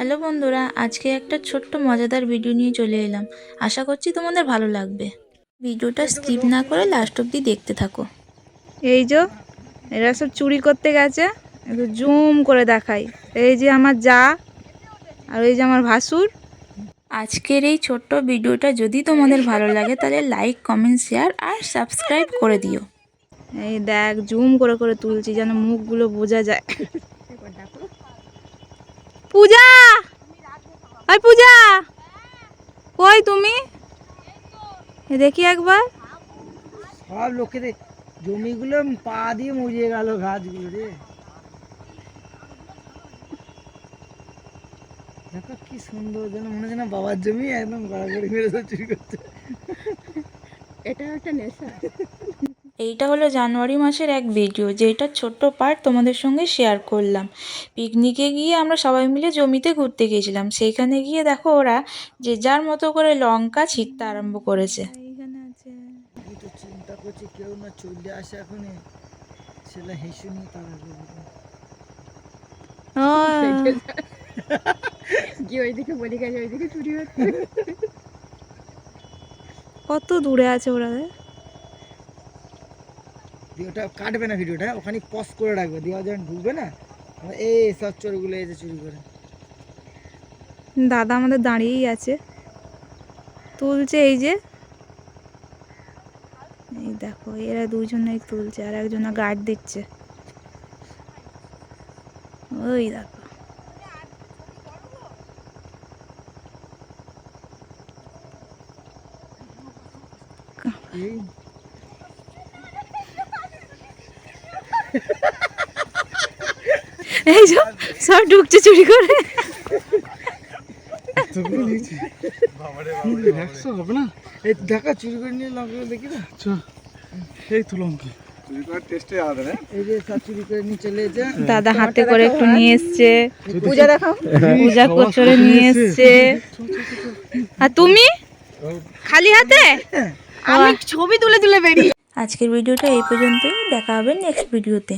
Hello বন্ধুরা, আজকে একটা ছোট্ট মজাদার ভিডিও নিয়ে চলে এলাম। আশা করছি তোমাদের ভালো লাগবে। ভিডিওটা স্কিপ না করে লাস্ট অবধি দেখতে থাকো। এই যে এরা সব চুরি করতে গেছে, একটু জুম করে দেখাই। এই যে আমার যা আর এই যে আমার ভাসুর। আজকের এই ছোট্ট ভিডিওটা যদি তোমাদের ভালো লাগে তাহলে লাইক, কমেন্ট, শেয়ার আর সাবস্ক্রাইব করে দিও। এই দেখ জুম করে করে তুলছি যেন মুখগুলো বোঝা যায়। পূজা, ওই পূজা কই তুমি? দেখি একবার। সব লোকের জমিগুলো পা দিয়ে মরিয়ে গেল, গাছগুলো রে। দেখো কি সুন্দর, যেন মনে হয় না বাবার জমি একদম গড়াগড়ি মেরে সব চুরি করছে। এটা একটা নেশা। এইটা হলো জানুয়ারি মাসের এক ভিডিও, যেটা ছোট্ট পার্ট তোমাদের সঙ্গে শেয়ার করলাম। পিকনিকে গিয়ে আমরা সবাই মিলে জমিতে ঘুরতে গিয়েছিলাম। সেইখানে গিয়ে দেখো ওরা যে যার মতো করে লঙ্কা ছিঁড়তে আরম্ভ করেছে। এইখানে আছে। আমি তো চিন্তা করছি কেউ না চলে আসে এখনই, ছেলে হেসে নিয়ে তারা কি ওইদিকে বলি গেছে, ওইদিকে চুরি হচ্ছে। কত দূরে আছে ওরা? ওটা কাটবে না ভিডিওটা, ওখানে পজ করে রাখবে, দেওয়া যখন ঢুকবে না এই সব চোরগুলো এসে চুরি করে। দাদা আমাদের দাঁড়িয়েই আছে, তুলছে। এই যে এই দেখো এরা দুজনেই তুলছে আর একজন গার্ড দিচ্ছে। ওই দেখো এই এই সব ঢুকছে চুরি করে। হবে না, এই দেখা চুরি করে নিয়ে লঙ্কা দেখি না। এই তো লঙ্কা চুরি করার টেস্টে আলাদা না। এই যে সব চুরি করে নিয়ে চলে এসেছে, দাদা হাতে করে একটু নিয়ে এসছে। পূজা দেখাও, পূজা করে নিয়ে এসছে। আর তুমি খালি হাতে? আমি ছবি তুলে তুলে বেরিয়ে। আজকের ভিডিওটা এই পর্যন্তই, দেখা হবে নেক্সট ভিডিওতে।